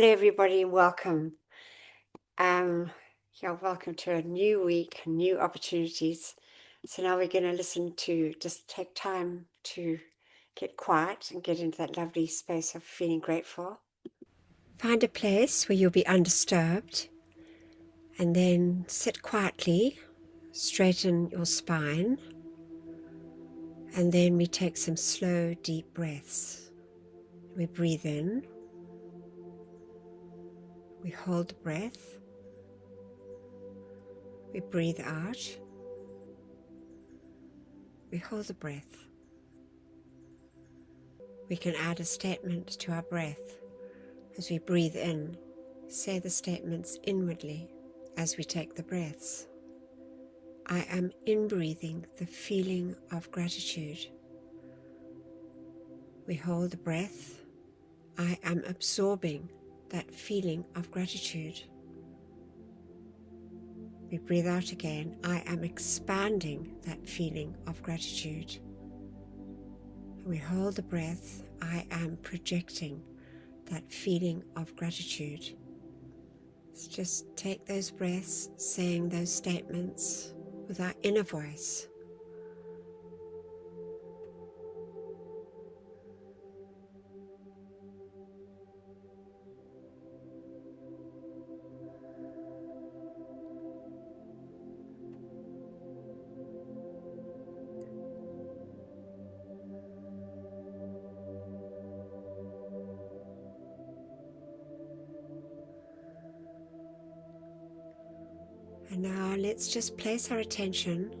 Hello, everybody, and welcome. Welcome to a new week, new opportunities. So now we're going to listen to just take time to get quiet and get into that lovely space of feeling grateful. Find a place where you'll be undisturbed, and then sit quietly, straighten your spine, and then we take some slow, deep breaths. We breathe in, we hold the breath, we breathe out, we hold the breath. We can add a statement to our breath as we breathe in. Say the statements inwardly as we take the breaths. I am in-breathing the feeling of gratitude. We hold the breath. I am absorbing that feeling of gratitude. We breathe out again. I am expanding that feeling of gratitude. We hold the breath. I am projecting that feeling of gratitude. Let's just take those breaths, saying those statements with our inner voice. And now let's just place our attention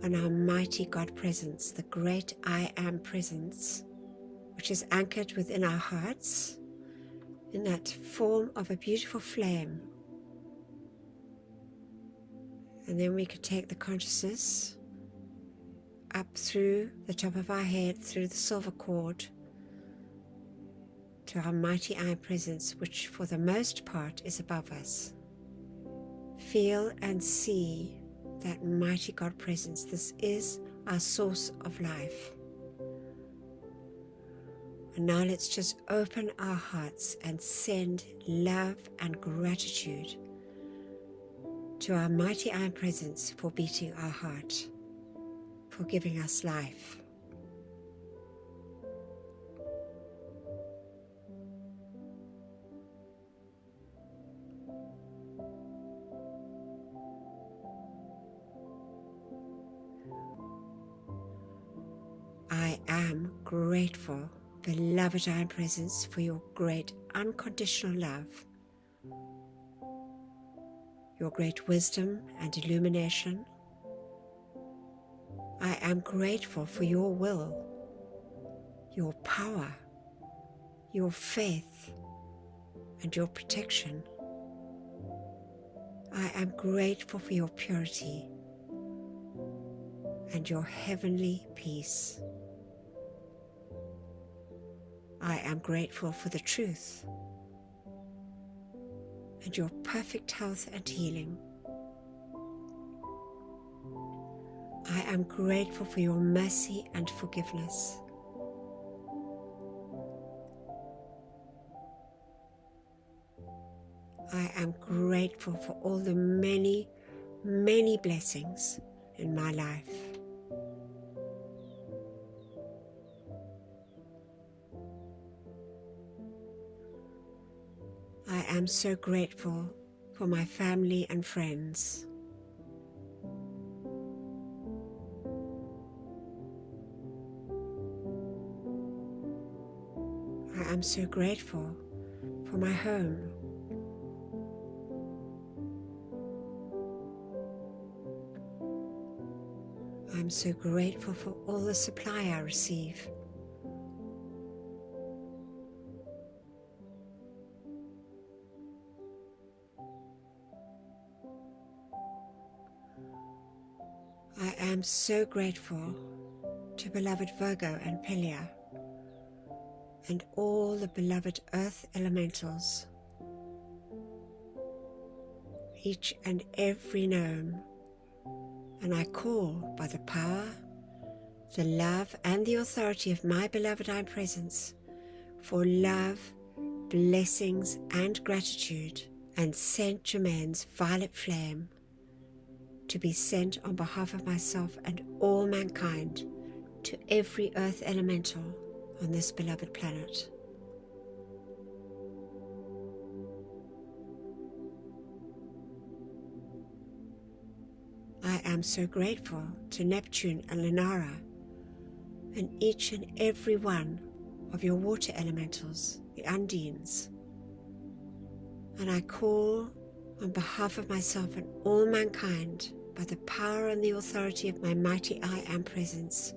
on our mighty God presence, the great I Am presence, which is anchored within our hearts in that form of a beautiful flame. And then we could take the consciousness up through the top of our head, through the silver cord, to our mighty I Am presence, which for the most part is above us. Feel and see that mighty God presence. This is our source of life. And now let's just open our hearts and send love and gratitude to our mighty I Am presence for beating our heart, for giving us life. I am grateful, beloved I Am presence, for your great unconditional love, your great wisdom and illumination. I am grateful for your will, your power, your faith, and your protection. I am grateful for your purity and your heavenly peace. I am grateful for the truth and your perfect health and healing. I am grateful for your mercy and forgiveness. I am grateful for all the many, many blessings in my life. I am so grateful for my family and friends. I am so grateful for my home. I am so grateful for all the supply I receive. I am so grateful to beloved Virgo and Pelia and all the beloved earth elementals, each and every gnome, and I call by the power, the love and the authority of my beloved I Am presence for love, blessings and gratitude, and Saint Germain's violet flame to be sent on behalf of myself and all mankind to every earth elemental on this beloved planet. I am so grateful to Neptune and Lunara and each and every one of your water elementals, the Undines. And I call on behalf of myself and all mankind, by the power and the authority of my mighty I Am presence,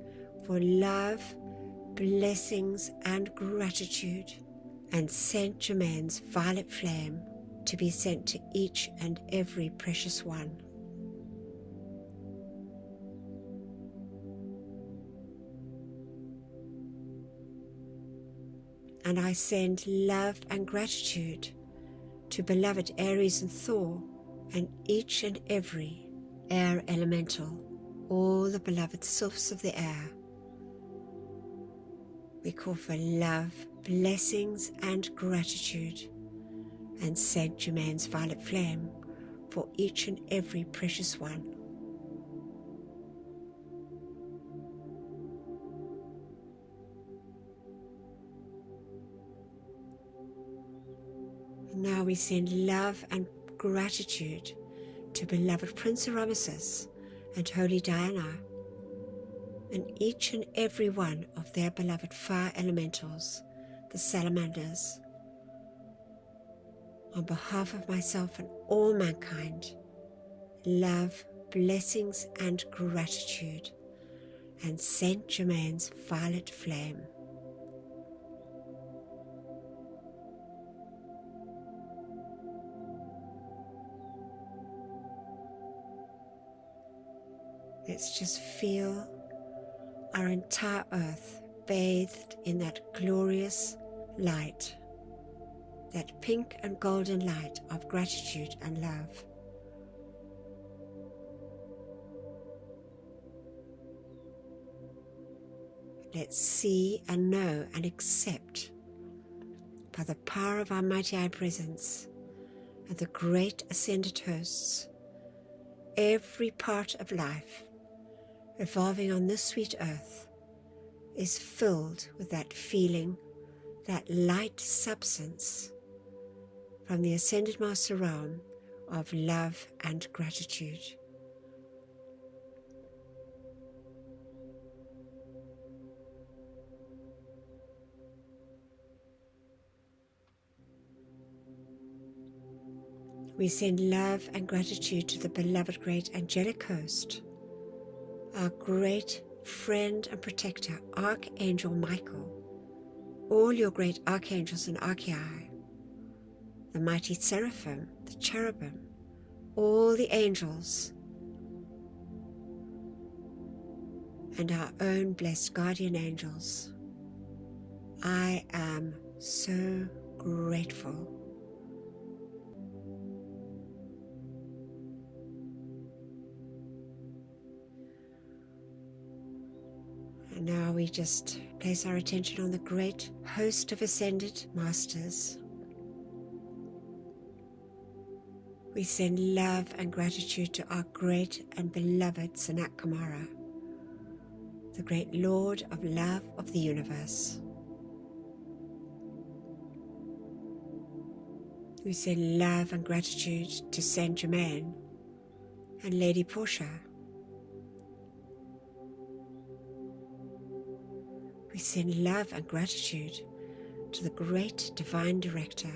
for love, blessings and gratitude, and Saint Germain's violet flame to be sent to each and every precious one. And I send love and gratitude to beloved Aries and Thor, and each and every air elemental, all the beloved sylphs of the air. We call for love, blessings and gratitude, and Saint Germain's violet flame for each and every precious one. And now we send love and gratitude to beloved Prince Ramesses and Holy Diana, and each and every one of their beloved fire elementals, the salamanders. On behalf of myself and all mankind, love, blessings and gratitude, and Saint Germain's violet flame. Let's just feel our entire earth bathed in that glorious light, that pink and golden light of gratitude and love. Let's see and know and accept, by the power of our mighty I presence and the great ascended hosts, every part of life evolving on this sweet earth is filled with that feeling, that light substance from the ascended master realm of love and gratitude. We send love and gratitude to the beloved great angelic host, our great friend and protector, Archangel Michael, all your great archangels and archai, the mighty seraphim, the cherubim, all the angels, and our own blessed guardian angels. I am so grateful. And now we just place our attention on the great host of ascended masters. We send love and gratitude to our great and beloved Sanat Kumara, the great Lord of love of the universe. We send love and gratitude to Saint Germain and Lady Portia. We send love and gratitude to the great divine director.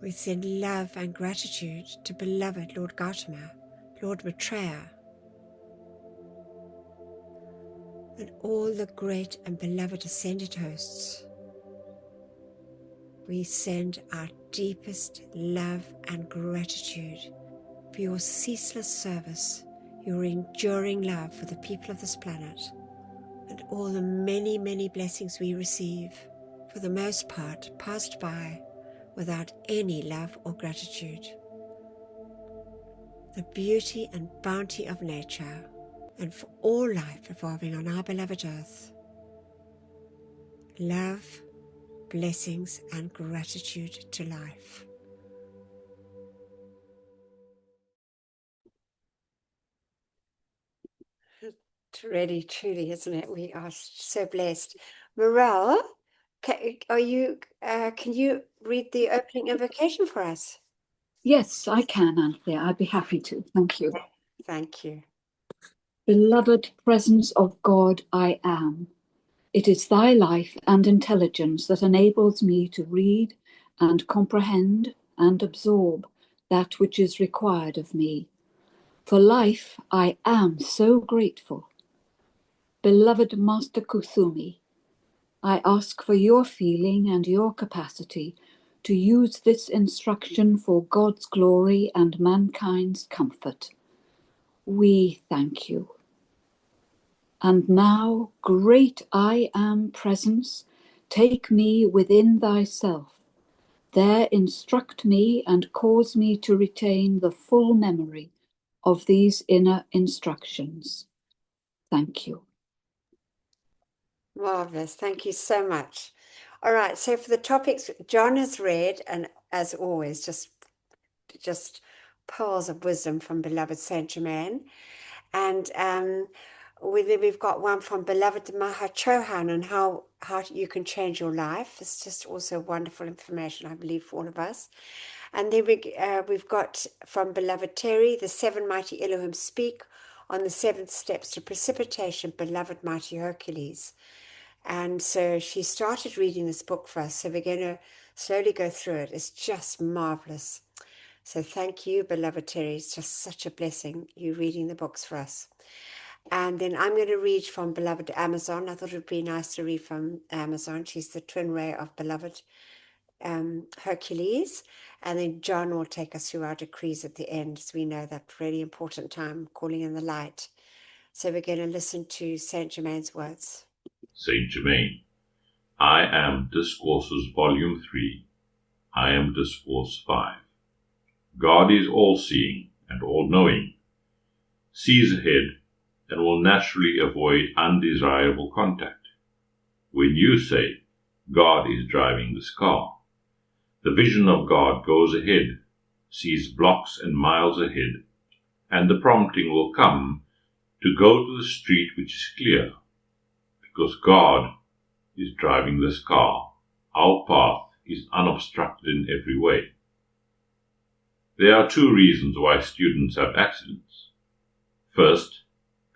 We send love and gratitude to beloved Lord Gautama, Lord Maitreya, and all the great and beloved ascended hosts. We send our deepest love and gratitude for your ceaseless service, your enduring love for the people of this planet, and all the many, many blessings we receive, for the most part passed by without any love or gratitude. The beauty and bounty of nature, and for all life evolving on our beloved earth. love, blessings, and gratitude to life. It's really, truly, isn't it? We are so blessed. Morel, can you read the opening invocation for us? Yes, I can, Anthea. I'd be happy to. Thank you. Thank you. Beloved presence of God, I am. It is thy life and intelligence that enables me to read and comprehend and absorb that which is required of me. For life, I am so grateful. Beloved Master Kuthumi, I ask for your feeling and your capacity to use this instruction for God's glory and mankind's comfort. We thank you. And now, great I Am Presence, take me within thyself. There instruct me and cause me to retain the full memory of these inner instructions. Thank you. Marvelous. Thank you so much. All right. So for the topics, John has read, and as always, just pearls of wisdom from beloved Saint Germain. And we've got one from beloved Mahachohan on how you can change your life. It's just also wonderful information, I believe, for all of us. And then we've got from beloved Terry, the 7 mighty Elohim speak on the 7 steps to precipitation, beloved mighty Hercules. And so she started reading this book for us. So we're going to slowly go through it. It's just marvelous. So thank you, beloved Terry. It's just such a blessing, you reading the books for us. And then I'm going to read from beloved Amazon. I thought it would be nice to read from Amazon. She's the twin ray of beloved Hercules. And then John will take us through our decrees at the end, as we know that really important time, calling in the light. So we're going to listen to Saint Germain's words. Saint Germain, I am Discourses, Volume 3. I am Discourse 5. God is all-seeing and all-knowing, sees ahead, and will naturally avoid undesirable contact. When you say, God is driving this car, the vision of God goes ahead, sees blocks and miles ahead, and the prompting will come to go to the street which is clear, because God is driving this car. Our path is unobstructed in every way. There are 2 reasons why students have accidents. First,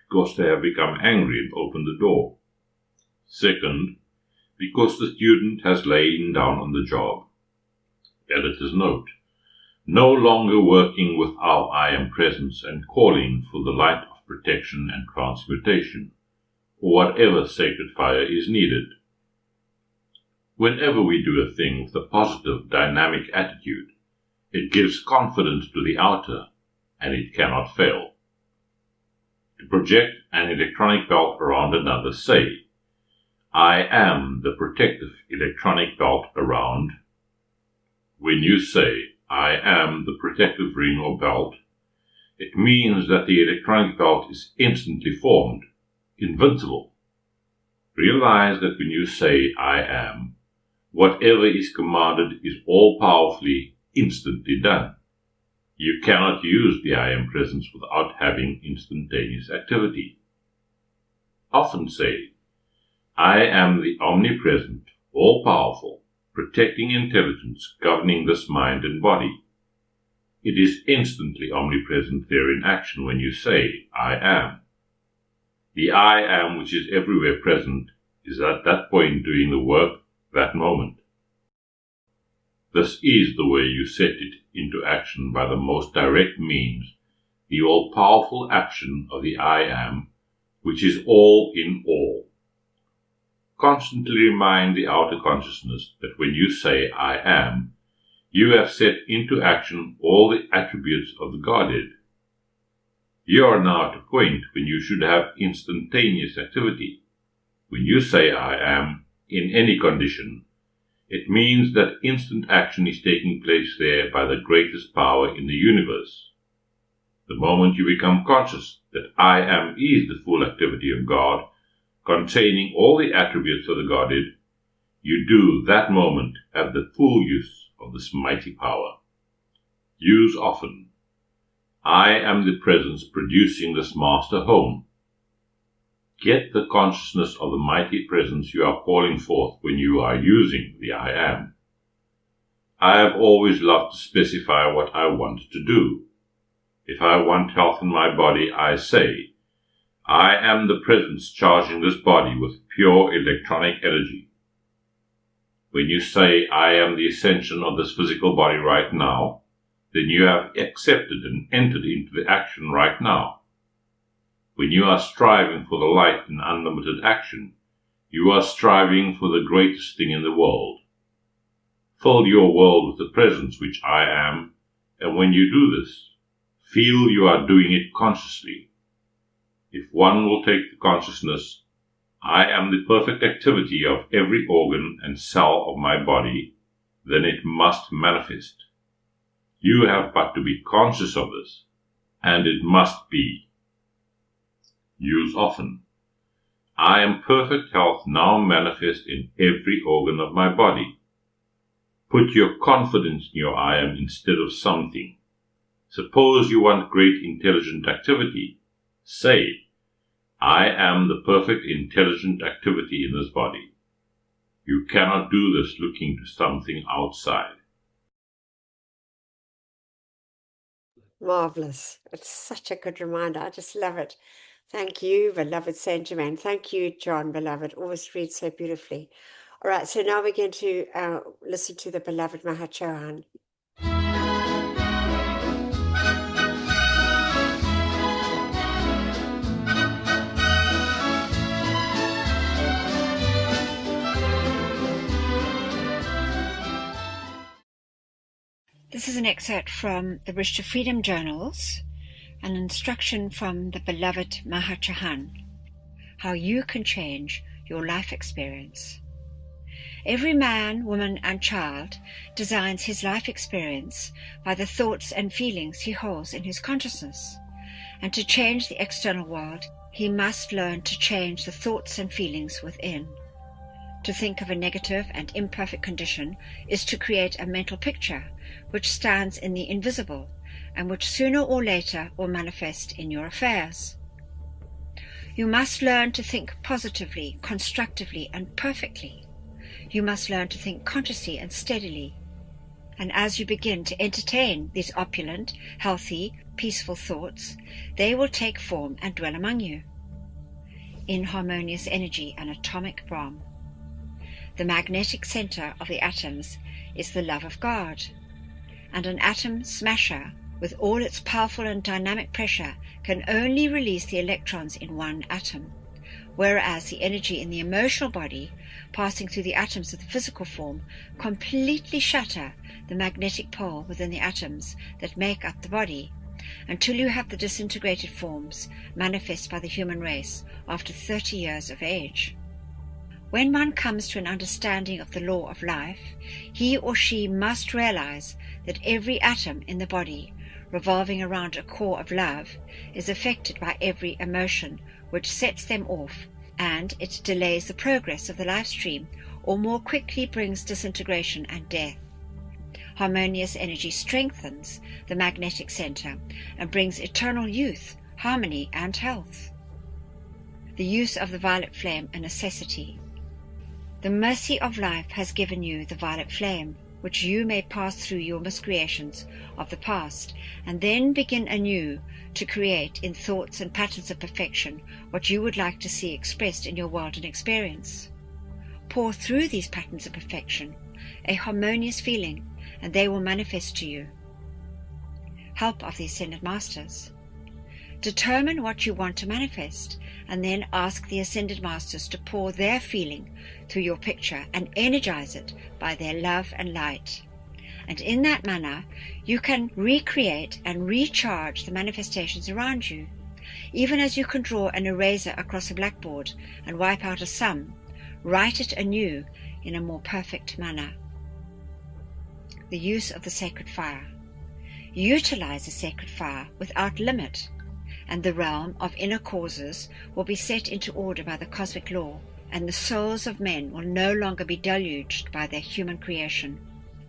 because they have become angry and opened the door. Second, because the student has lain down on the job. Editor's note: no longer working with our I Am presence and calling for the light of protection and transmutation, or whatever sacred fire is needed. Whenever we do a thing with a positive, dynamic attitude, it gives confidence to the outer, and it cannot fail. To project an electronic belt around another, say, I am the protective electronic belt around. When you say, I am the protective ring or belt, it means that the electronic belt is instantly formed, invincible. Realize that when you say, I am, whatever is commanded is all-powerfully, instantly done. You cannot use the I Am presence without having instantaneous activity. Often say, I am the omnipresent, all-powerful, protecting intelligence governing this mind and body. It is instantly omnipresent there in action when you say, I am. The I am which is everywhere present is at that point doing the work that moment. This is the way you set it into action by the most direct means, the all-powerful action of the I Am, which is all in all. Constantly remind the outer consciousness that when you say I Am, you have set into action all the attributes of the Godhead. You are now at a point when you should have instantaneous activity. When you say I Am, in any condition, it means that instant action is taking place there by the greatest power in the universe. The moment you become conscious that I Am is the full activity of God, containing all the attributes of the Godhead, you do that moment have the full use of this mighty power. Use often. I am the presence producing this master home. Get the consciousness of the mighty presence you are calling forth when you are using the I am. I have always loved to specify what I want to do. If I want health in my body, I say, I am the presence charging this body with pure electronic energy. When you say, I am the ascension of this physical body right now, then you have accepted and entered into the action right now. When you are striving for the light in unlimited action, you are striving for the greatest thing in the world. Fill your world with the presence which I am, and when you do this, feel you are doing it consciously. If one will take the consciousness, I am the perfect activity of every organ and cell of my body, then it must manifest. You have but to be conscious of this, and it must be. Use often. I am perfect health now manifest in every organ of my body. Put your confidence in your I am instead of something. Suppose you want great intelligent activity. Say, I am the perfect intelligent activity in this body. You cannot do this looking to something outside. Marvelous. It's such a good reminder. I just love it. Thank you, beloved Saint Germain. Thank you, John, beloved. Always read so beautifully. All right, so now we're going to listen to the beloved Mahachohan. This is an excerpt from the Bridge to Freedom Journals, an instruction from the beloved Mahachohan, how you can change your life experience. Every man, woman, and child designs his life experience by the thoughts and feelings he holds in his consciousness. And to change the external world, he must learn to change the thoughts and feelings within. To think of a negative and imperfect condition is to create a mental picture which stands in the invisible and which sooner or later will manifest in your affairs. You must learn to think positively, constructively, and perfectly. You must learn to think consciously and steadily. And as you begin to entertain these opulent, healthy, peaceful thoughts, they will take form and dwell among you. In harmonious energy and atomic Brahm. The magnetic center of the atoms is the love of God, and an atom smasher with all its powerful and dynamic pressure can only release the electrons in one atom, whereas the energy in the emotional body passing through the atoms of the physical form completely shatter the magnetic pole within the atoms that make up the body, until you have the disintegrated forms manifest by the human race after 30 years of age. When one comes to an understanding of the law of life, he or she must realize that every atom in the body, revolving around a core of love, is affected by every emotion which sets them off, and it delays the progress of the life stream or more quickly brings disintegration and death. Harmonious energy strengthens the magnetic center and brings eternal youth, harmony, and health. The use of the violet flame a necessity. The mercy of life has given you the violet flame, which you may pass through your miscreations of the past, and then begin anew to create in thoughts and patterns of perfection what you would like to see expressed in your world and experience. Pour through these patterns of perfection a harmonious feeling, and they will manifest to you. Help of the Ascended Masters. Determine what you want to manifest, and then ask the Ascended Masters to pour their feeling through your picture and energize it by their love and light. And in that manner, you can recreate and recharge the manifestations around you, even as you can draw an eraser across a blackboard and wipe out a sum, write it anew in a more perfect manner. The use of the sacred fire. Utilize the sacred fire without limit, and the realm of inner causes will be set into order by the cosmic law and the souls of men will no longer be deluged by their human creation.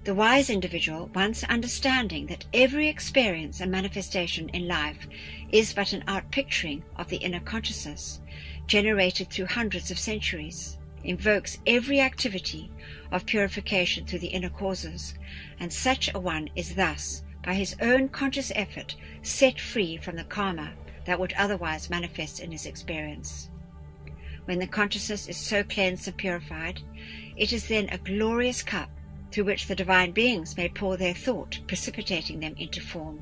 The wise individual, once understanding that every experience and manifestation in life is but an outpicturing of the inner consciousness, generated through hundreds of centuries, invokes every activity of purification through the inner causes, and such a one is thus, by his own conscious effort, set free from the karma that would otherwise manifest in his experience. When the consciousness is so cleansed and purified, it is then a glorious cup through which the divine beings may pour their thought, precipitating them into form.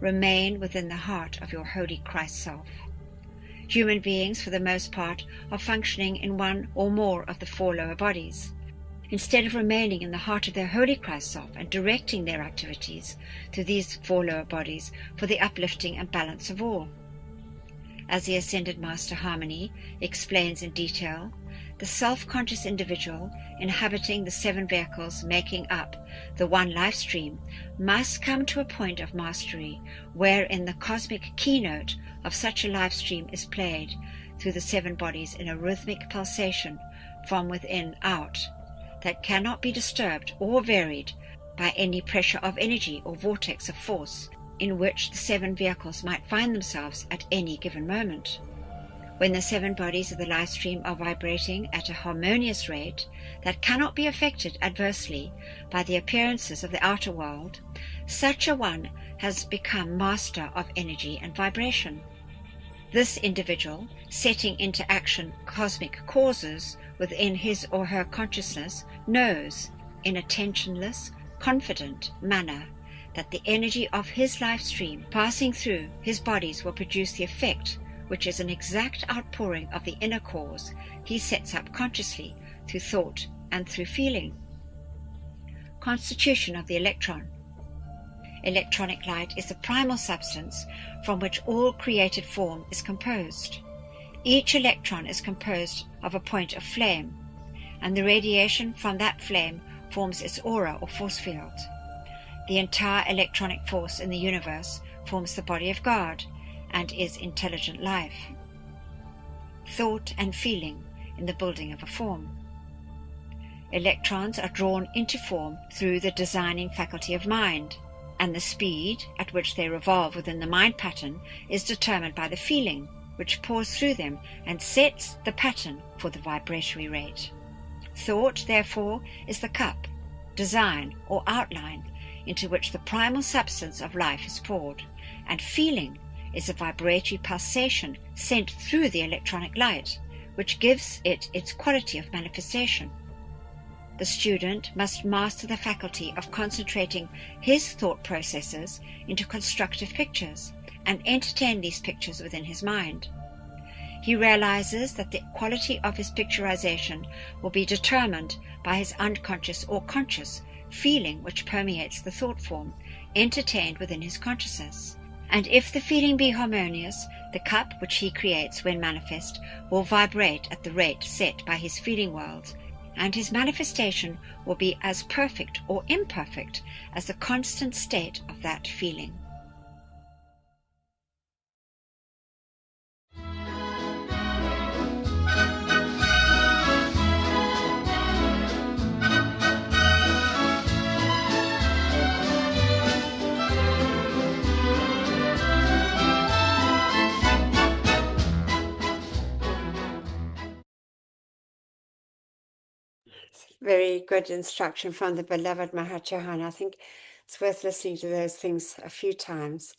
Remain within the heart of your holy Christ self. Human beings, for the most part, are functioning in one or more of the four lower bodies. Instead of remaining in the heart of their holy Christ self and directing their activities through these four lower bodies for the uplifting and balance of all. As the Ascended Master Harmony explains in detail, the self-conscious individual inhabiting the seven vehicles making up the one life stream must come to a point of mastery wherein the cosmic keynote of such a life stream is played through the seven bodies in a rhythmic pulsation from within out that cannot be disturbed or varied by any pressure of energy or vortex of force in which the seven vehicles might find themselves at any given moment. When the seven bodies of the life stream are vibrating at a harmonious rate that cannot be affected adversely by the appearances of the outer world, such a one has become master of energy and vibration. This individual, setting into action cosmic causes within his or her consciousness, knows, in a tensionless, confident manner, that the energy of his life stream passing through his bodies will produce the effect which is an exact outpouring of the inner cause he sets up consciously through thought and through feeling. Constitution of the electron. Electronic light is the primal substance from which all created form is composed. Each electron is composed of a point of flame, and the radiation from that flame forms its aura or force field. The entire electronic force in the universe forms the body of God and is intelligent life. Thought and feeling in the building of a form. Electrons are drawn into form through the designing faculty of mind, and the speed at which they revolve within the mind pattern is determined by the feeling which pours through them and sets the pattern for the vibratory rate. Thought, therefore, is the cup, design, or outline into which the primal substance of life is poured, and feeling is a vibratory pulsation sent through the electronic light, which gives it its quality of manifestation. The student must master the faculty of concentrating his thought processes into constructive pictures and entertain these pictures within his mind. He realizes that the quality of his picturization will be determined by his unconscious or conscious feeling which permeates the thought form entertained within his consciousness. And if the feeling be harmonious, the cup which he creates when manifest will vibrate at the rate set by his feeling world, and his manifestation will be as perfect or imperfect as the constant state of that feeling. Very good instruction from the beloved Mahachohan. I think it's worth listening to those things a few times.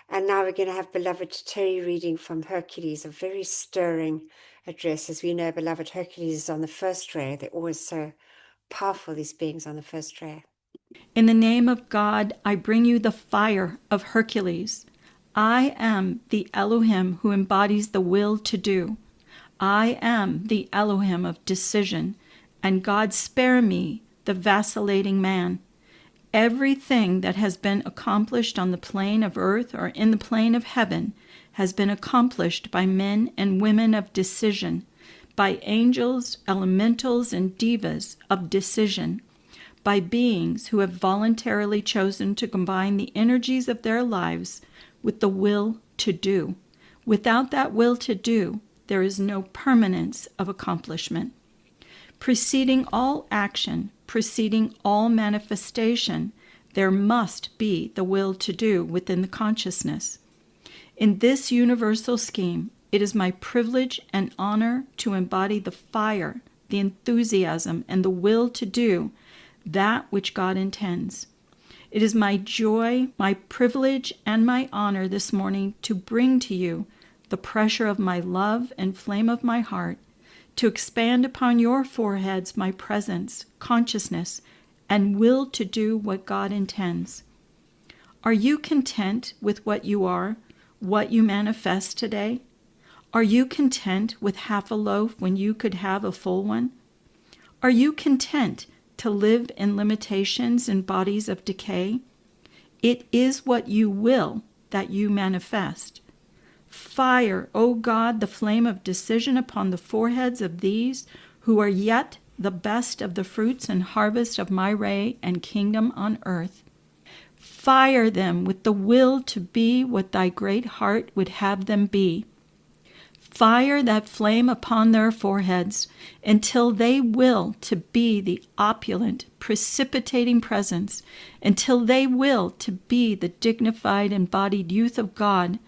And now we're going to have beloved Terry reading from Hercules, a very stirring address. As we know, beloved Hercules is on the first ray. They're always so powerful, these beings on the first ray. In the name of God, I bring you the fire of Hercules. I am the Elohim who embodies the will to do. I am the Elohim of decision. And God spare me, the vacillating man. Everything that has been accomplished on the plane of earth or in the plane of heaven has been accomplished by men and women of decision, by angels, elementals, and devas of decision, by beings who have voluntarily chosen to combine the energies of their lives with the will to do. Without that will to do, there is no permanence of accomplishment. Preceding all action, preceding all manifestation, there must be the will to do within the consciousness. In this universal scheme, it is my privilege and honor to embody the fire, the enthusiasm, and the will to do that which God intends. It is my joy, my privilege, and my honor this morning to bring to you the pressure of my love and flame of my heart, to expand upon your foreheads my presence, consciousness, and will to do what God intends. Are you content with what you are, what you manifest today? Are you content with half a loaf when you could have a full one? Are you content to live in limitations and bodies of decay? It is what you will that you manifest. Fire, O God, the flame of decision upon the foreheads of these who are yet the best of the fruits and harvest of my ray and kingdom on earth. Fire them with the will to be what thy great heart would have them be. Fire that flame upon their foreheads until they will to be the opulent, precipitating presence, until they will to be the dignified, embodied youth of God,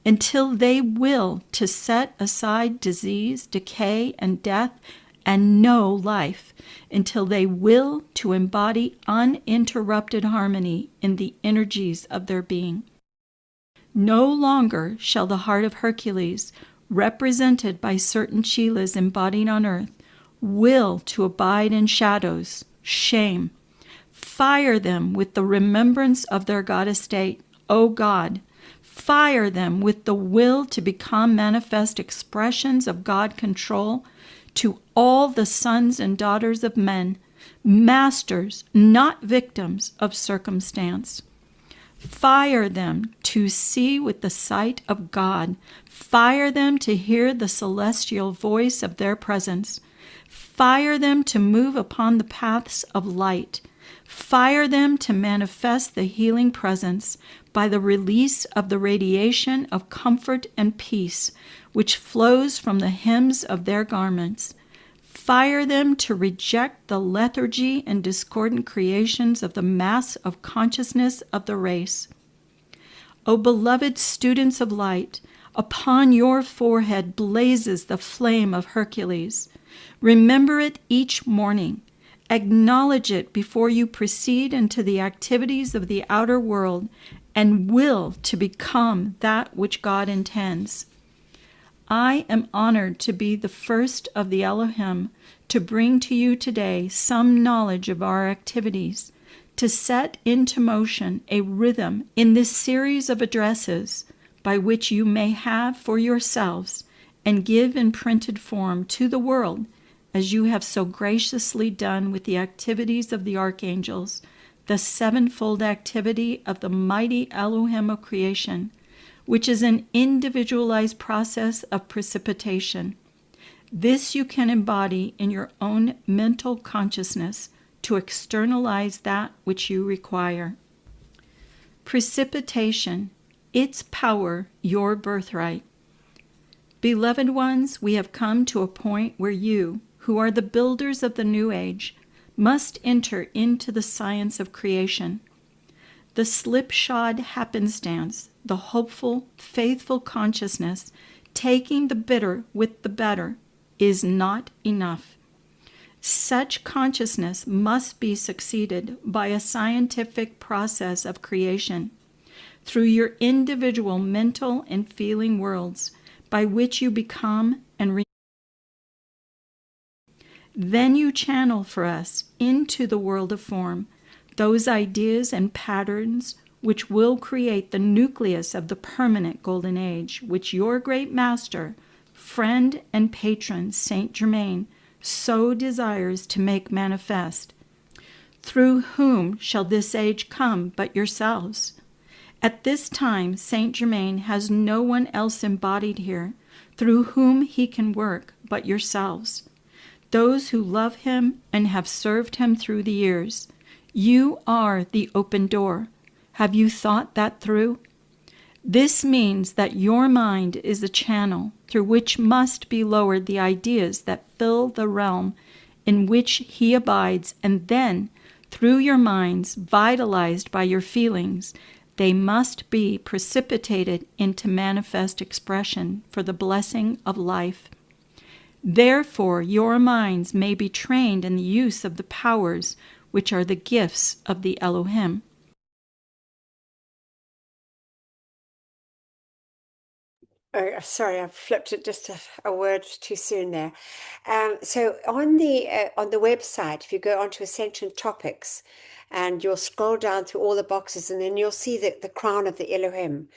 until they will to set aside disease, decay, and death, and know life, until they will to embody uninterrupted harmony in the energies of their being. No longer shall the heart of Hercules, represented by certain Chelas embodied on earth, will to abide in shadows, shame. Fire them with the remembrance of their God estate, O God. Fire them with the will to become manifest expressions of God control to all the sons and daughters of men, masters, not victims of circumstance. Fire them to see with the sight of God. Fire them to hear the celestial voice of their presence. Fire them to move upon the paths of light. Fire them to manifest the healing presence by the release of the radiation of comfort and peace, which flows from the hems of their garments. Fire them to reject the lethargy and discordant creations of the mass of consciousness of the race. O beloved students of light, upon your forehead blazes the flame of Hercules. Remember it each morning. Acknowledge it before you proceed into the activities of the outer world and will to become that which God intends. I am honored to be the first of the Elohim to bring to you today some knowledge of our activities, to set into motion a rhythm in this series of addresses by which you may have for yourselves and give in printed form to the world, as you have so graciously done with the activities of the archangels, the sevenfold activity of the mighty Elohim of creation, which is an individualized process of precipitation. This you can embody in your own mental consciousness to externalize that which you require. Precipitation, its power, your birthright. Beloved ones, we have come to a point where you, who are the builders of the new age, must enter into the science of creation. The slipshod happenstance, the hopeful, faithful consciousness, taking the bitter with the better, is not enough. Such consciousness must be succeeded by a scientific process of creation, through your individual mental and feeling worlds, by which you become and then you channel for us into the world of form those ideas and patterns which will create the nucleus of the permanent golden age, which your great master, friend and patron, Saint Germain, so desires to make manifest. Through whom shall this age come but yourselves? At this time, Saint Germain has no one else embodied here, through whom he can work but yourselves. Those who love him and have served him through the years. You are the open door. Have you thought that through? This means that your mind is a channel through which must be lowered the ideas that fill the realm in which he abides, and then, through your minds, vitalized by your feelings, they must be precipitated into manifest expression for the blessing of life. Therefore, your minds may be trained in the use of the powers which are the gifts of the Elohim. Oh, sorry, I flipped it just a word too soon there. So on the website, if you go onto Ascension Topics, and you'll scroll down through all the boxes, and then you'll see the crown of the Elohim.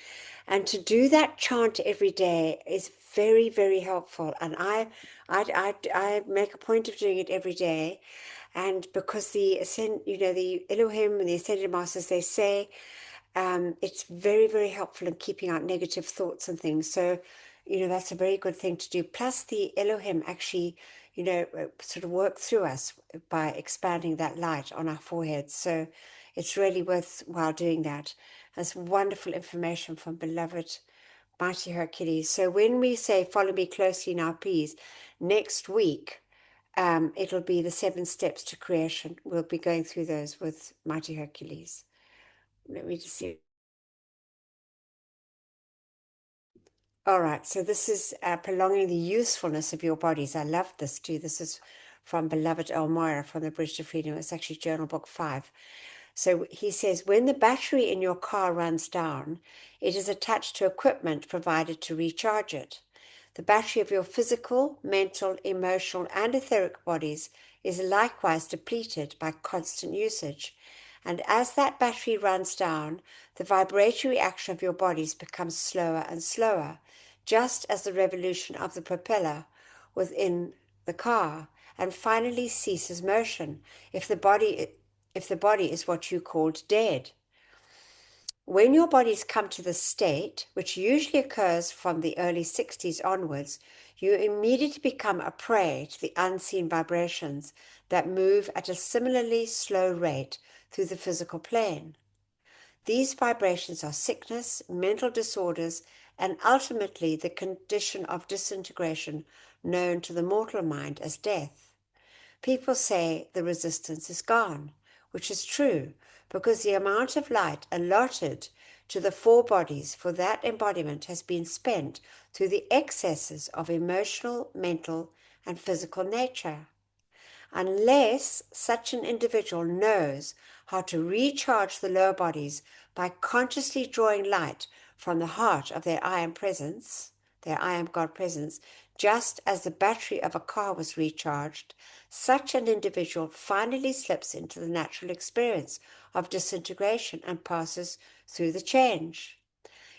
And to do that chant every day is very, very helpful. And I make a point of doing it every day. And because the Elohim and the Ascended Masters, they say it's very, very helpful in keeping out negative thoughts and things. So, that's a very good thing to do. Plus, the Elohim actually, sort of work through us by expanding that light on our foreheads. So, it's really worthwhile doing that. That's wonderful information from beloved Mighty Hercules. So, when we say, "Follow me closely now, please," next week, it'll be the 7 steps to creation. We'll be going through those with Mighty Hercules. Let me just see. All right, so this is prolonging the usefulness of your bodies. I love this too. This is from beloved Elmira from the Bridge to Freedom. It's actually Journal Book 5. So he says, when the battery in your car runs down, it is attached to equipment provided to recharge it. The battery of your physical, mental, emotional, and etheric bodies is likewise depleted by constant usage. And as that battery runs down, the vibratory action of your bodies becomes slower and slower, just as the revolution of the propeller within the car, and finally ceases motion if the body is what you called dead. When your bodies come to this state, which usually occurs from the early 60s onwards, you immediately become a prey to the unseen vibrations that move at a similarly slow rate through the physical plane. These vibrations are sickness, mental disorders, and ultimately the condition of disintegration known to the mortal mind as death. People say the resistance is gone, which is true, because the amount of light allotted to the 4 bodies for that embodiment has been spent through the excesses of emotional, mental, and physical nature. Unless such an individual knows how to recharge the lower bodies by consciously drawing light from the heart of their I am presence, their I am God presence, just as the battery of a car was recharged, such an individual finally slips into the natural experience of disintegration and passes through the change.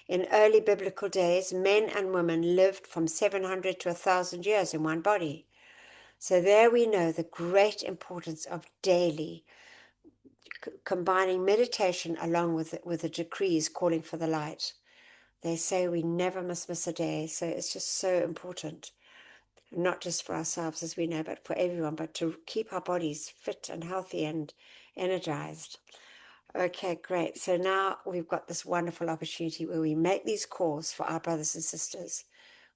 In early biblical days, men and women lived from 700 to 1,000 years in one body. So there we know the great importance of daily combining meditation along with the decrees calling for the light. They say we never must miss a day. So it's just so important, not just for ourselves, as we know, but for everyone, but to keep our bodies fit and healthy and energized. Okay, great. So now we've got this wonderful opportunity where we make these calls for our brothers and sisters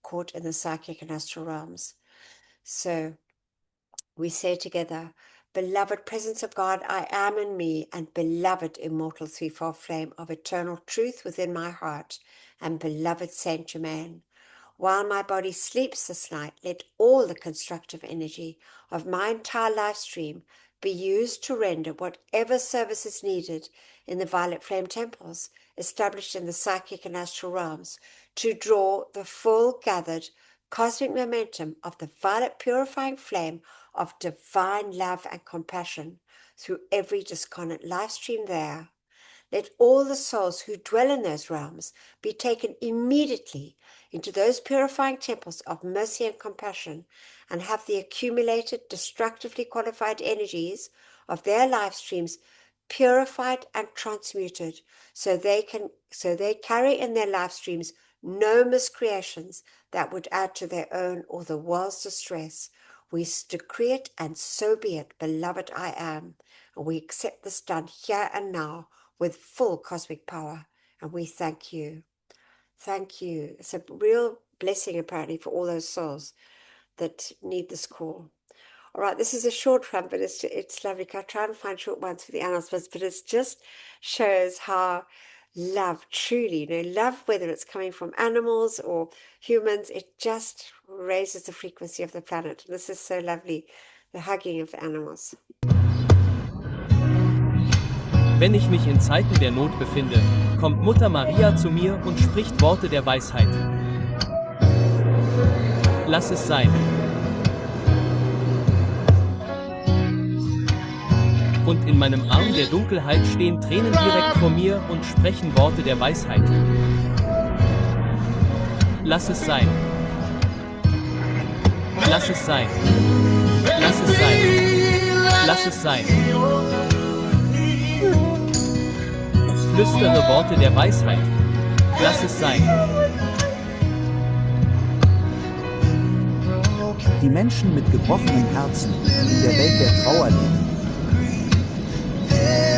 caught in the psychic and astral realms. So we say together, beloved presence of God, I am in me, and beloved immortal threefold flame of eternal truth within my heart, and beloved Saint Germain. While my body sleeps this night, let all the constructive energy of my entire life stream be used to render whatever service is needed in the violet flame temples established in the psychic and astral realms to draw the full gathered cosmic momentum of the violet purifying flame of divine love and compassion through every discarnate life stream there. Let all the souls who dwell in those realms be taken immediately into those purifying temples of mercy and compassion, and have the accumulated, destructively qualified energies of their life streams purified and transmuted, so they carry in their life streams no miscreations that would add to their own or the world's distress. We decree it, and so be it, beloved I am, and we accept this done here and now with full cosmic power, and we thank you. Thank you. It's a real blessing, apparently, for all those souls that need this call. All right, this is a short one, but it's lovely. I try and find short ones for the animals, but it just shows how love, truly, love, whether it's coming from animals or humans, it just raises the frequency of the planet. This is so lovely, the hugging of the animals. Wenn ich mich in Zeiten der Not befinde, kommt Mutter Maria zu mir und spricht Worte der Weisheit. Lass es sein. Und in meinem Arm der Dunkelheit stehen Tränen direkt vor mir und sprechen Worte der Weisheit. Lass es sein. Lass es sein. Lass es sein. Lass es sein. Flüstere Worte der Weisheit. Lass es sein. Die Menschen mit gebrochenen Herzen, die in der Welt der Trauer leben.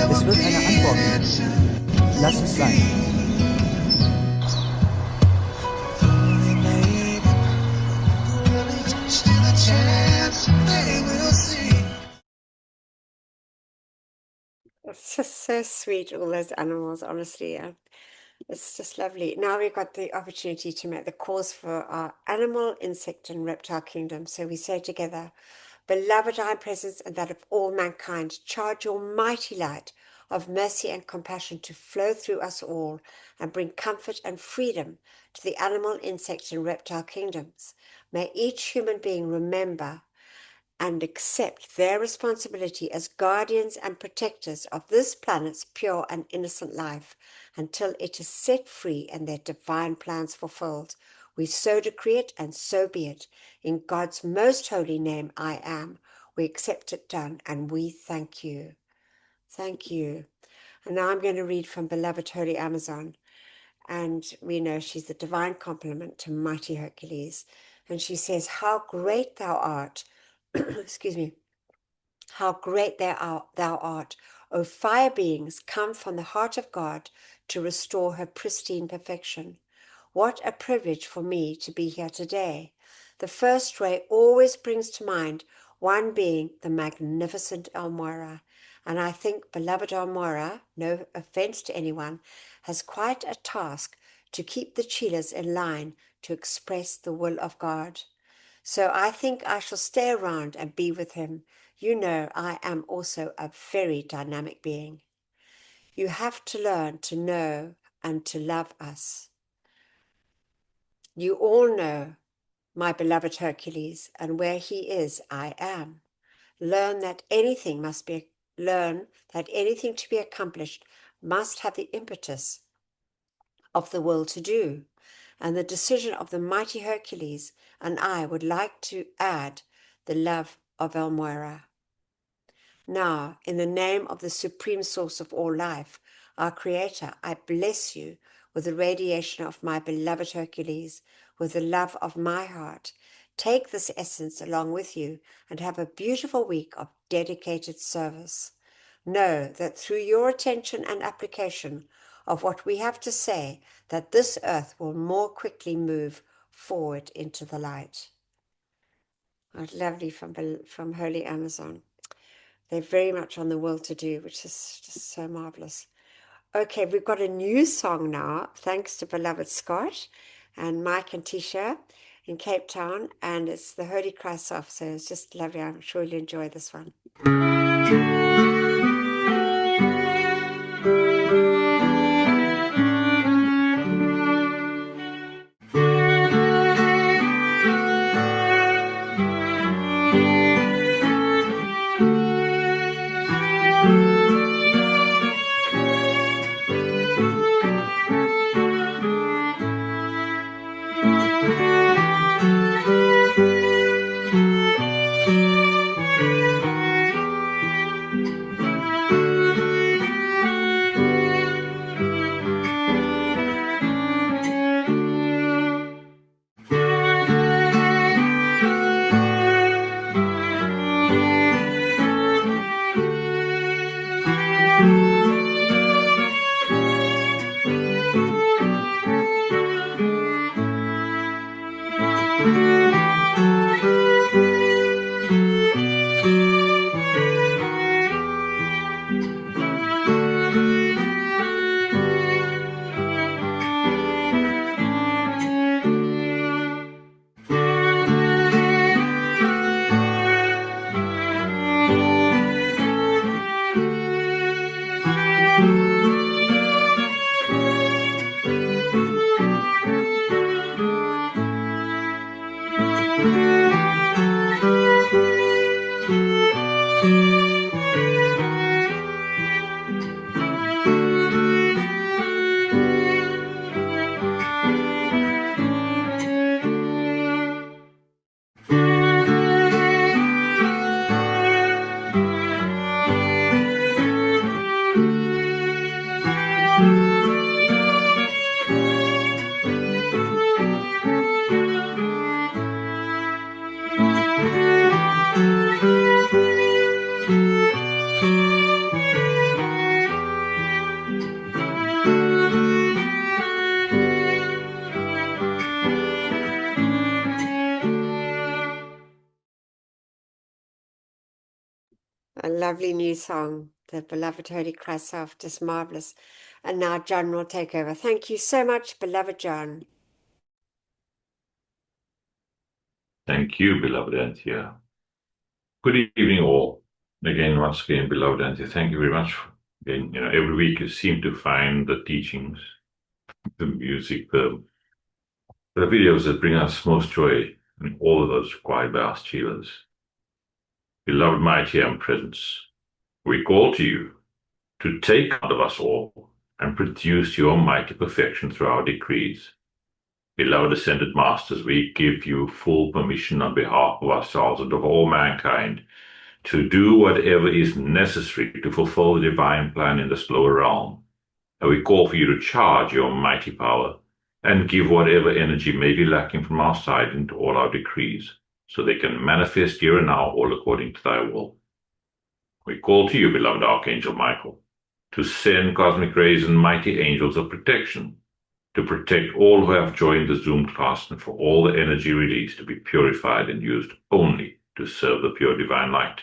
Es wird eine Antwort geben. Lass es sein. It's just so sweet, all those animals, honestly. It's just lovely. Now we've got the opportunity to make the calls for our animal, insect, and reptile kingdom. So we say together, Beloved Divine Presence, and that of all mankind, charge your mighty light of mercy and compassion to flow through us all and bring comfort and freedom to the animal, insect, and reptile kingdoms. May each human being remember and accept their responsibility as guardians and protectors of this planet's pure and innocent life until it is set free and their divine plans fulfilled. We so decree it, and so be it. In God's most holy name, I am. We accept it done, and we thank you. Thank you. And now I'm going to read from Beloved Holy Amazon. And we know she's the divine complement to mighty Hercules. And she says, how great thou art. Excuse me. How great thou art, O fire beings come from the heart of God to restore her pristine perfection. What a privilege for me to be here today. The first ray always brings to mind one being the magnificent Elmora, and I think beloved Elmora, no offense to anyone, has quite a task to keep the cheetahs in line to express the will of God. So I think I shall stay around and be with him. You know, I am also a very dynamic being. You have to learn to know and to love us. You all know my beloved Hercules, and where he is, I am. Learn that anything to be accomplished must have the impetus of the will to do, and the decision of the mighty Hercules, and I would like to add the love of Elmora. Now, in the name of the supreme source of all life, our Creator, I bless you with the radiation of my beloved Hercules, with the love of my heart. Take this essence along with you and have a beautiful week of dedicated service. Know that through your attention and application of what we have to say, that this earth will more quickly move forward into the light. Oh, lovely from Holy Amazon. They're very much on the will to do, which is just so marvelous. Okay, we've got a new song now, thanks to beloved Scott and Mike and Tisha in Cape Town, and it's the Holy Christ off, so it's just lovely. I'm sure you'll enjoy this one. A lovely new song, The Beloved Holy Christ Self, just marvelous. And now John will take over. Thank you so much, beloved John. Thank you, beloved Anthea. Good evening, all. Again, once again, beloved Anthea, thank you very much. Again, every week you seem to find the teachings, the music, the videos that bring us most joy, and all of those required by our Chivas. Beloved mighty presence, we call to you to take out of us all and produce your mighty perfection through our decrees. Beloved ascended masters, we give you full permission on behalf of ourselves and of all mankind to do whatever is necessary to fulfill the divine plan in this lower realm. And we call for you to charge your mighty power and give whatever energy may be lacking from our side into all our decrees, so they can manifest here and now all according to thy will. We call to you, beloved Archangel Michael, to send cosmic rays and mighty angels of protection to protect all who have joined the Zoom class and for all the energy released to be purified and used only to serve the pure divine light.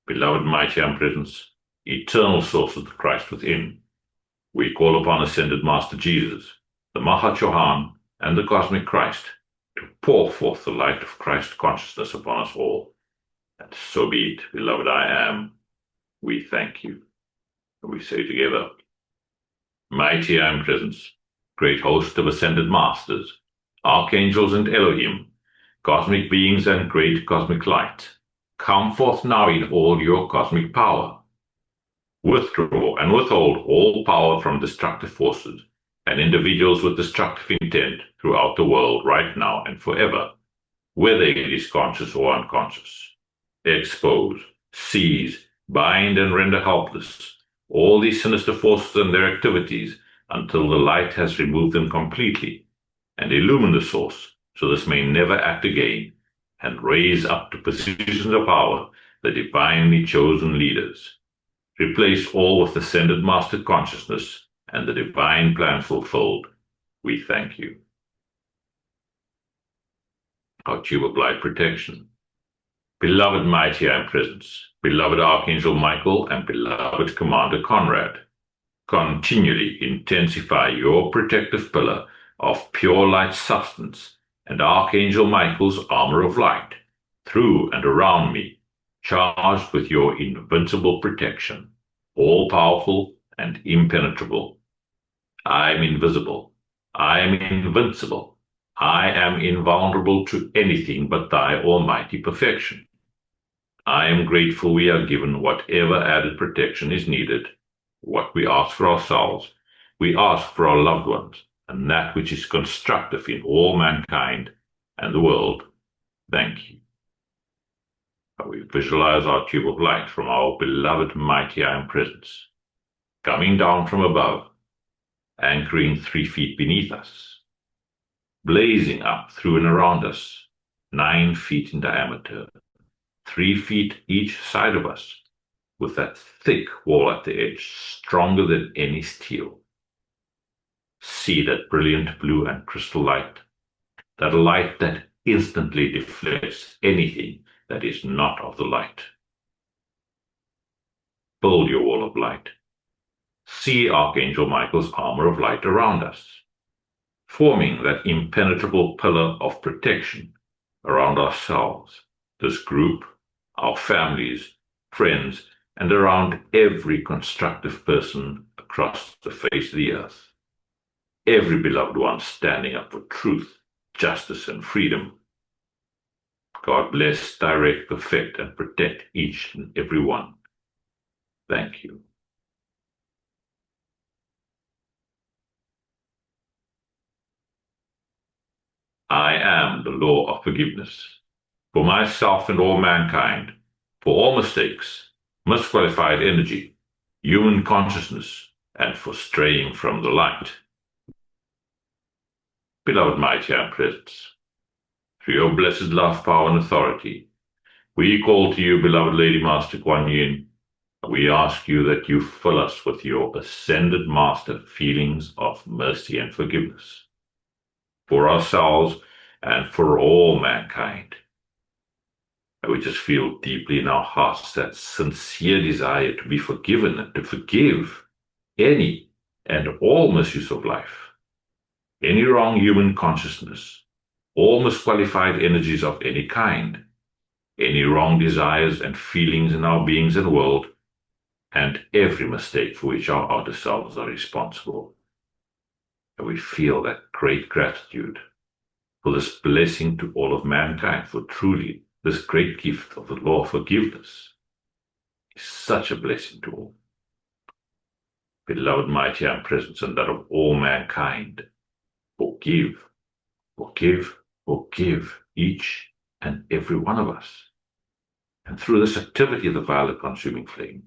Beloved mighty presence, eternal source of the Christ within, we call upon ascended Master Jesus, the Mahachohan, and the cosmic Christ to pour forth the light of Christ consciousness upon us all. And so be it, beloved I am. We thank you. And we say together, mighty presence, great host of ascended masters, archangels and Elohim, cosmic beings and great cosmic light, come forth now in all your cosmic power. Withdraw and withhold all power from destructive forces and individuals with destructive intent throughout the world right now and forever, whether it is conscious or unconscious. Expose, seize, bind, and render helpless all these sinister forces and their activities until the light has removed them completely, and illumine the source so this may never act again, and raise up to positions of power the divinely chosen leaders. Replace all with ascended master consciousness and the divine plan fulfilled. We thank you. Our tube of light protection. Beloved mighty presence, beloved Archangel Michael, and beloved Commander Conrad, continually intensify your protective pillar of pure light substance and Archangel Michael's armor of light through and around me, charged with your invincible protection, all-powerful and impenetrable. I am invisible. I am invincible. I am invulnerable to anything but thy almighty perfection. I am grateful we are given whatever added protection is needed, what we ask for ourselves, we ask for our loved ones, and that which is constructive in all mankind and the world. Thank you. We visualize our tube of light from our beloved mighty presence, coming down from above, anchoring 3 feet beneath us, blazing up through and around us, 9 feet in diameter, 3 feet each side of us, with that thick wall at the edge, stronger than any steel. See that brilliant blue and crystal light, that light that instantly deflects anything that is not of the light. Build your wall of light. See Archangel Michael's armor of light around us, forming that impenetrable pillar of protection around ourselves, this group, our families, friends, and around every constructive person across the face of the earth. Every beloved one standing up for truth, justice, and freedom. God bless, direct, perfect, and protect each and every one. Thank you. I am the law of forgiveness for myself and all mankind, for all mistakes, misqualified energy, human consciousness, and for straying from the light. Beloved mighty presence, through your blessed love, power, and authority, we call to you, beloved Lady Master Kuan Yin. We ask you that you fill us with your ascended master feelings of mercy and forgiveness for ourselves and for all mankind. And we just feel deeply in our hearts that sincere desire to be forgiven and to forgive any and all misuse of life, any wrong human consciousness, all misqualified energies of any kind, any wrong desires and feelings in our beings and world, and every mistake for which our outer selves are responsible. And we feel that great gratitude for this blessing to all of mankind, for truly this great gift of the law of forgiveness is such a blessing to all. Beloved, mighty, and presence, and that of all mankind, forgive, forgive, forgive each and every one of us. And through this activity of the violet consuming flame,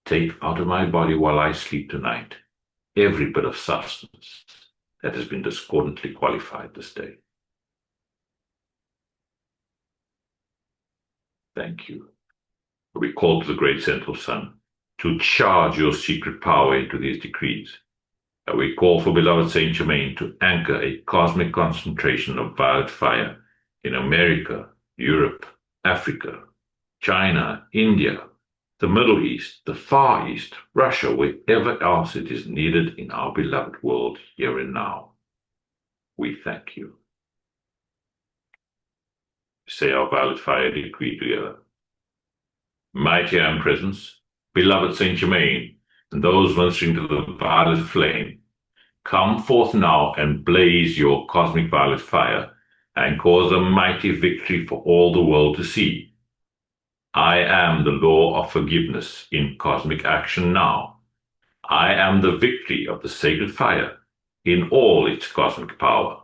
take out of my body while I sleep tonight every bit of substance that has been discordantly qualified this day. Thank you. We call to the great central sun to charge your secret power into these decrees. And we call for beloved Saint Germain to anchor a cosmic concentration of violet fire in America, Europe, Africa, China, India, the Middle East, the Far East, Russia, wherever else it is needed in our beloved world here and now. We thank you. Say our violet fire decree together. Mighty Am Presence, beloved Saint Germain, and those ministering to the violet flame, come forth now and blaze your cosmic violet fire and cause a mighty victory for all the world to see. I am the law of forgiveness in cosmic action now. I am the victory of the sacred fire in all its cosmic power.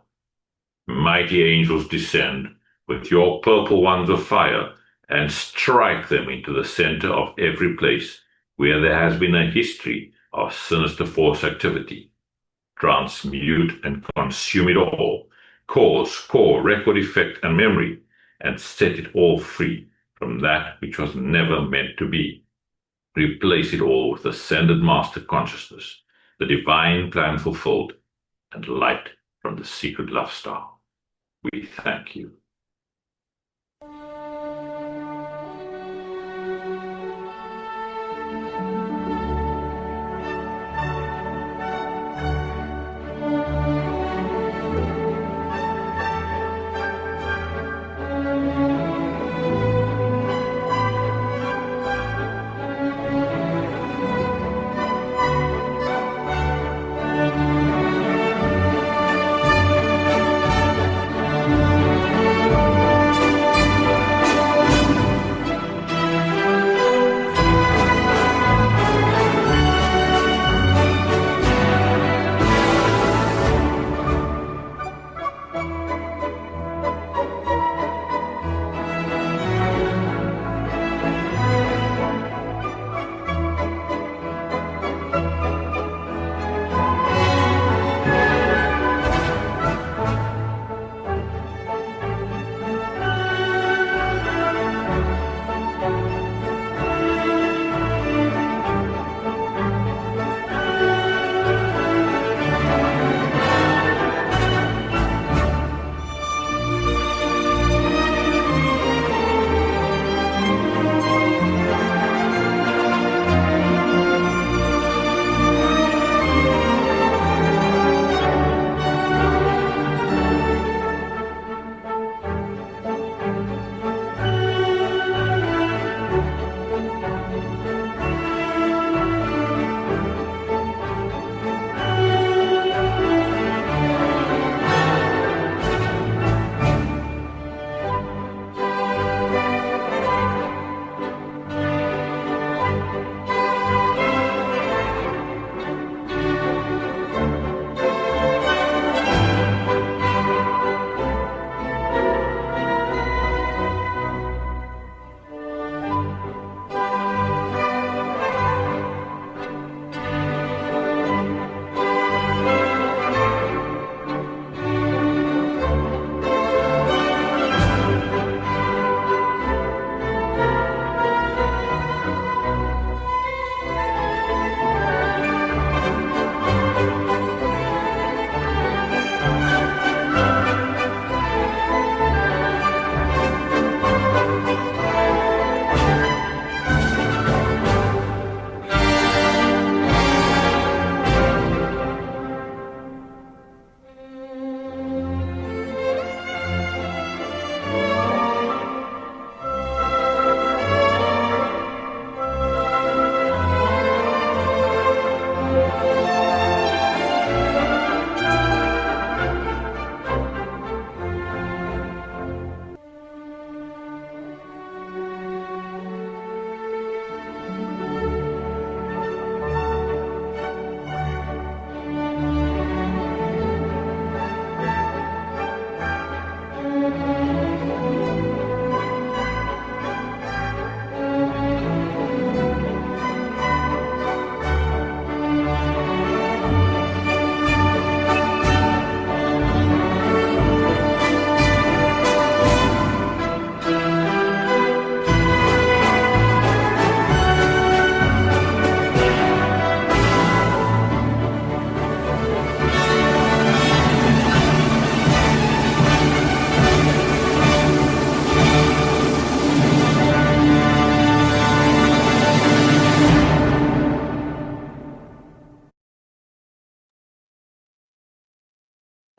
Mighty angels descend with your purple wands of fire and strike them into the center of every place where there has been a history of sinister force activity. Transmute and consume it all, cause, core, record, effect, and memory, and set it all free from that which was never meant to be. Replace it all with ascended master consciousness, the divine plan fulfilled, and light from the secret love star. We thank you.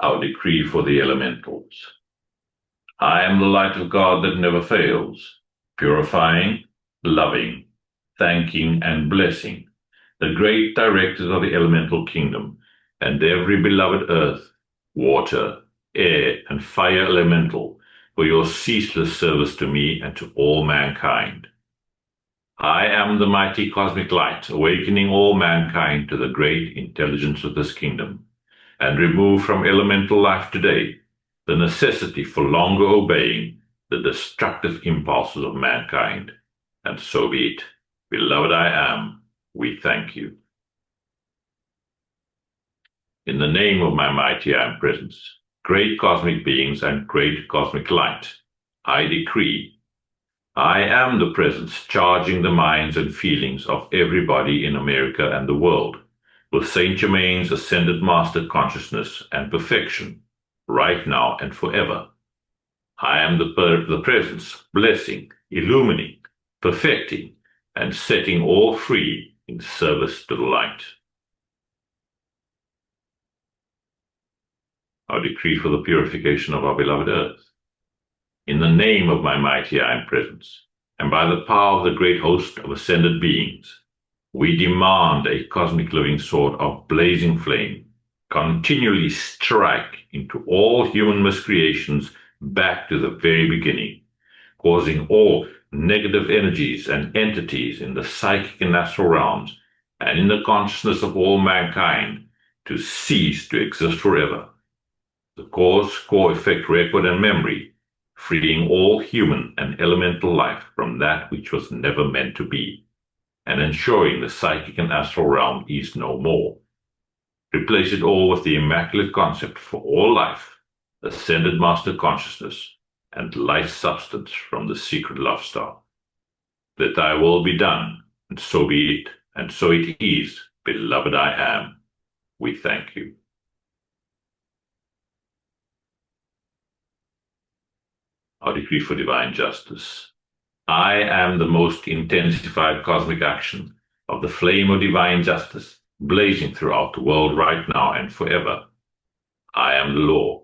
Our decree for the elementals. I am the light of God that never fails, purifying, loving, thanking, and blessing the great directors of the elemental kingdom and every beloved earth, water, air, and fire elemental for your ceaseless service to me and to all mankind. I am the mighty cosmic light, awakening all mankind to the great intelligence of this kingdom, and remove from elemental life today the necessity for longer obeying the destructive impulses of mankind. And so be it. Beloved I am, we thank you. In the name of my mighty I am presence, great cosmic beings and great cosmic light, I decree, I am the presence charging the minds and feelings of everybody in America and the world with Saint Germain's ascended master consciousness and perfection, right now and forever. I am the presence, blessing, illumining, perfecting, and setting all free in service to the light. Our decree for the purification of our beloved earth. In the name of my mighty I am presence, and by the power of the great host of ascended beings, we demand a cosmic living sword of blazing flame continually strike into all human miscreations back to the very beginning, causing all negative energies and entities in the psychic and astral realms and in the consciousness of all mankind to cease to exist forever. The cause, core, effect, record, and memory, freeing all human and elemental life from that which was never meant to be, and ensuring the psychic and astral realm is no more. Replace it all with the immaculate concept for all life, ascended master consciousness, and life substance from the secret love star. Let thy will be done, and so be it, and so it is, beloved I am. We thank you. Our decree for divine justice. I am the most intensified cosmic action of the flame of divine justice blazing throughout the world right now and forever. I am the law.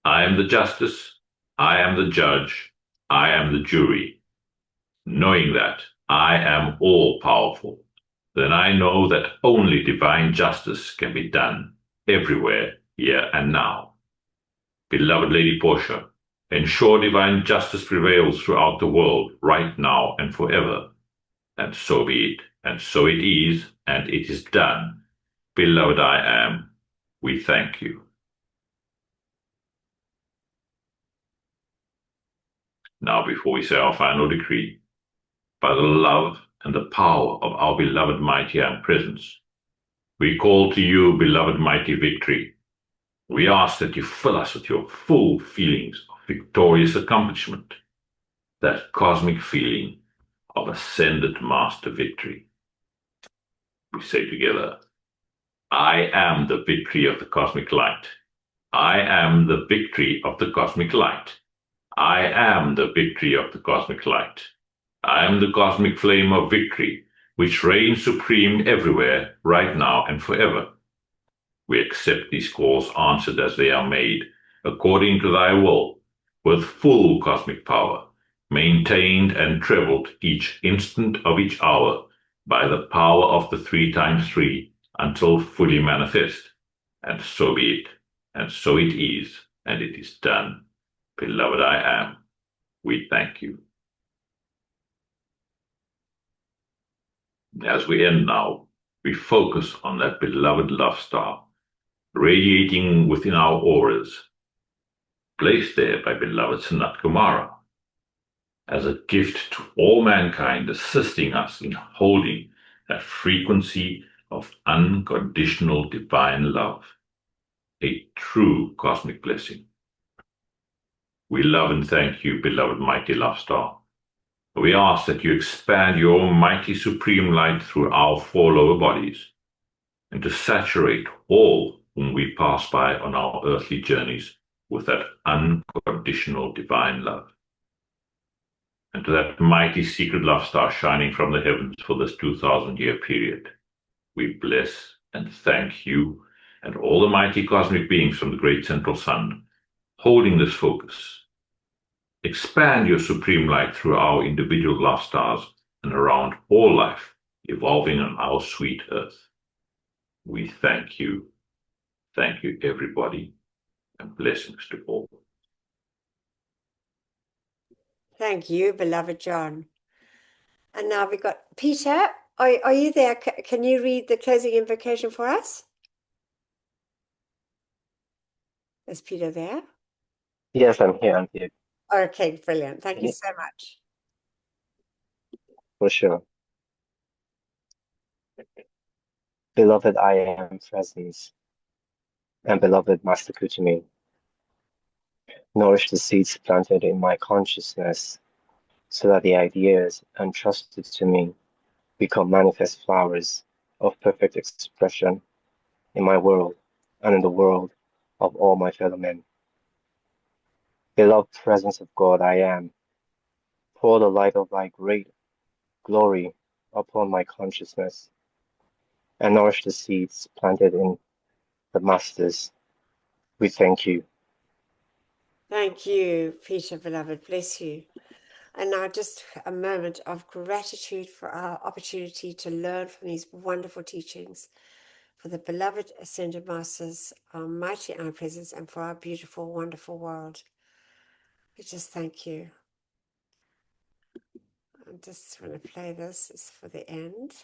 I am the justice. I am the judge. I am the jury. Knowing that I am all-powerful, then I know that only divine justice can be done everywhere, here and now. Beloved Lady Portia, ensure divine justice prevails throughout the world, right now and forever. And so be it, and so it is, and it is done. Beloved I am, we thank you. Now, before we say our final decree, by the love and the power of our beloved mighty I am presence, we call to you, beloved mighty victory. We ask that you fill us with your full feelings of victorious accomplishment, that cosmic feeling of ascended master victory. We say together, I am the victory of the cosmic light. I am the victory of the cosmic light. I am the victory of the cosmic light. I am the cosmic flame of victory, which reigns supreme everywhere, right now and forever. We accept these calls answered as they are made, according to thy will, with full cosmic power, maintained and trebled each instant of each hour by the power of the 3 times 3 until fully manifest. And so be it, and so it is, and it is done. Beloved I am, we thank you. As we end now, we focus on that beloved love star, radiating within our auras, placed there by beloved Sanat Kumara, as a gift to all mankind, assisting us in holding that frequency of unconditional divine love, a true cosmic blessing. We love and thank you, beloved mighty love star. We ask that you expand your mighty supreme light through our 4 lower bodies, and to saturate all whom we pass by on our earthly journeys with that unconditional divine love. And to that mighty secret love star shining from the heavens for this 2,000-year period, we bless and thank you and all the mighty cosmic beings from the great central sun, holding this focus. Expand your supreme light through our individual glass stars and around all life evolving on our sweet earth. We thank you. Thank you, everybody, and blessings to all. Thank you, beloved John. And now we've got Peter. Are you there? Can you read the closing invocation for us? Is Peter there? Yes, I'm here. I'm here. Okay, brilliant. Thank you so much. For sure. Beloved, I am presence, and beloved Master Kuchumi, nourish the seeds planted in my consciousness so that the ideas entrusted to me become manifest flowers of perfect expression in my world and in the world of all my fellow men. Beloved presence of God, I am. Pour the light of thy great glory upon my consciousness and nourish the seeds planted in the Masters. We thank you. Thank you, Peter, beloved. Bless you. And now just a moment of gratitude for our opportunity to learn from these wonderful teachings, for the beloved Ascended Masters, our mighty omnipresence, and for our beautiful, wonderful world. We just thank you. I just want to play this. It's for the end.